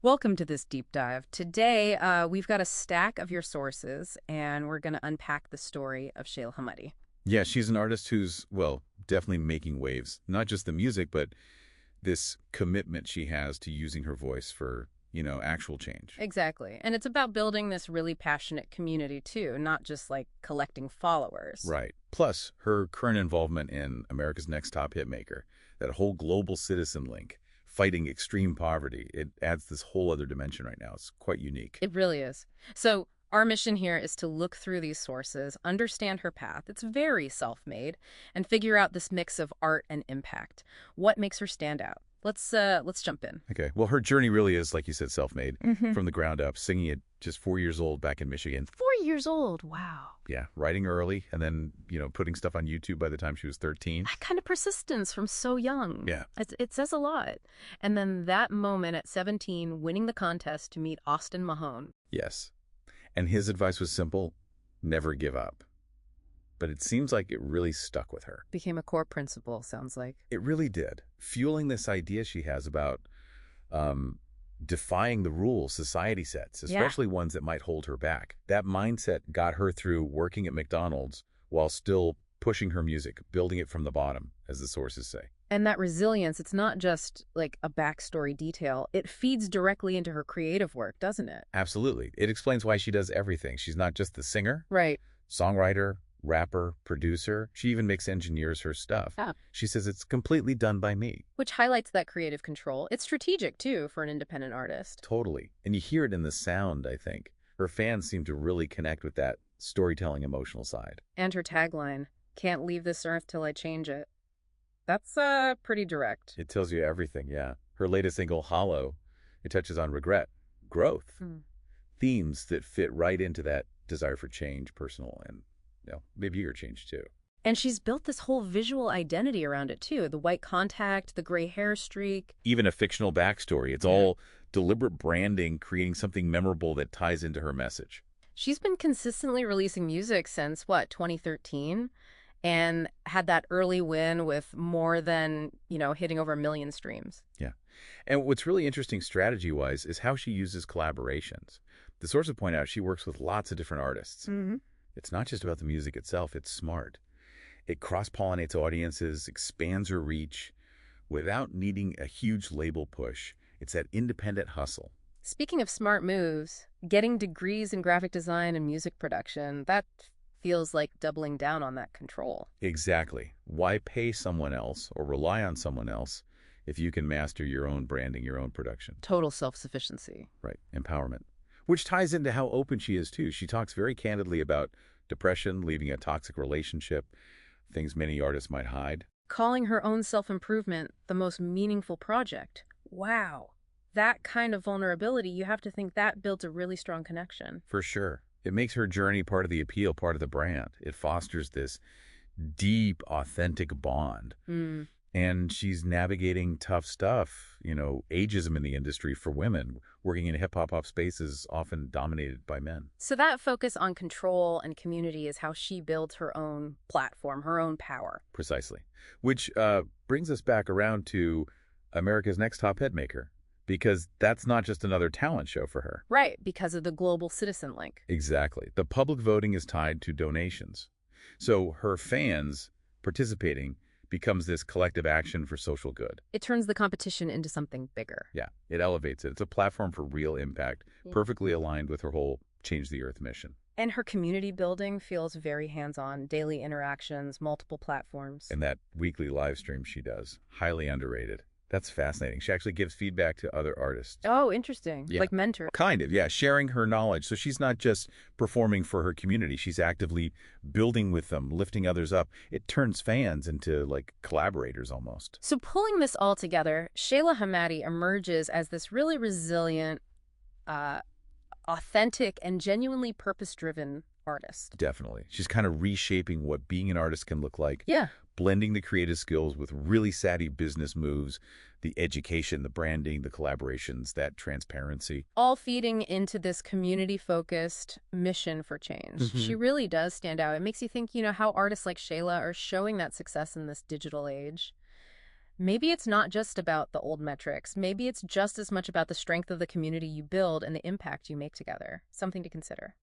Welcome to this deep dive. Today, we've got a stack of your sources, and we're going to unpack the story of Shayla Hamady. Yeah, she's an artist who's, well, definitely making waves. Not just the music, but this commitment she has to using her voice for, actual change. Exactly. And it's about building this really passionate community, too, not just like collecting followers. Right. Plus, her current involvement in America's Next Top Hitmaker, that whole global citizen link, fighting extreme poverty, it adds this whole other dimension right now. It's quite unique. It really is. So, our mission here is to look through these sources, understand her path. It's very self-made, and figure out this mix of art and impact. What makes her stand out? Let's jump in. Okay. Well, her journey really is, like you said, self-made, Mm-hmm. from the ground up, singing at just 4 years old back in Michigan. 4 years old. Wow. Yeah, writing early and then, putting stuff on YouTube by the time she was 13. That kind of persistence from so young. Yeah. It says a lot. And then that moment at 17, winning the contest to meet Austin Mahone. Yes. And his advice was simple: never give up. But it seems like it really stuck with her. Became a core principle, sounds like. It really did. Fueling this idea she has about defying the rules society sets, Yeah. especially ones that might hold her back. That mindset got her through working at McDonald's while still pushing her music, building it from the bottom, as the sources say. And that resilience, it's not just like a backstory detail. It feeds directly into her creative work, doesn't it? Absolutely. It explains why she does everything. She's not just the singer, Right. songwriter, rapper, producer. She even mix engineers her stuff. Yeah. She says it's completely done by me. Which highlights that creative control. It's strategic, too, for an independent artist. Totally. And you hear it in the sound, I think. Her fans seem to really connect with that storytelling emotional side. And her tagline, "Can't leave this earth till I change it." That's pretty direct. It tells you everything, yeah. Her latest single, Hollow, it touches on regret, growth, Mm. themes that fit right into that desire for change, personal and, maybe your change too. And she's built this whole visual identity around it, too. The white contact, the gray hair streak. Even a fictional backstory. It's all deliberate branding, creating something memorable that ties into her message. She's been consistently releasing music since, 2013? And had that early win with more than, hitting over 1 million streams. Yeah. And what's really interesting strategy-wise is how she uses collaborations. The sources point out she works with lots of different artists. Mm-hmm. It's not just about the music itself. It's smart. It cross-pollinates audiences, expands her reach without needing a huge label push. It's that independent hustle. Speaking of smart moves, getting degrees in graphic design and music production, that feels like doubling down on that control. Exactly. Why pay someone else or rely on someone else if you can master your own branding, your own production? Total self-sufficiency. Right. Empowerment. Which ties into how open she is, too. She talks very candidly about depression, leaving a toxic relationship, things many artists might hide. Calling her own self-improvement the most meaningful project. Wow. That kind of vulnerability, you have to think that builds a really strong connection. For sure. It makes her journey part of the appeal, part of the brand. It fosters this deep, authentic bond. Mm. And she's navigating tough stuff, ageism in the industry for women. Working in hip-hop spaces often dominated by men. So that focus on control and community is how she builds her own platform, her own power. Precisely. Which brings us back around to America's Next Top Hitmaker, because that's not just another talent show for her. Right, because of the global citizen link. Exactly. The public voting is tied to donations. So her fans participating becomes this collective action for social good. It turns the competition into something bigger. Yeah, it elevates it. It's a platform for real impact, Yeah. perfectly aligned with her whole Change the Earth mission. And her community building feels very hands-on, daily interactions, multiple platforms. And that weekly live stream she does, highly underrated. That's fascinating. She actually gives feedback to other artists. Oh, interesting. Yeah. Like mentor. Kind of, yeah, sharing her knowledge. So she's not just performing for her community. She's actively building with them, lifting others up. It turns fans into, like, collaborators almost. So pulling this all together, Shayla Hamady emerges as this really resilient, authentic, and genuinely purpose-driven artist. Definitely. She's kind of reshaping what being an artist can look like. Yeah. Blending the creative skills with really savvy business moves, the education, the branding, the collaborations, that transparency. All feeding into this community-focused mission for change. Mhm. She really does stand out. It makes you think, how artists like Shayla are showing that success in this digital age. Maybe it's not just about the old metrics. Maybe it's just as much about the strength of the community you build and the impact you make together. Something to consider.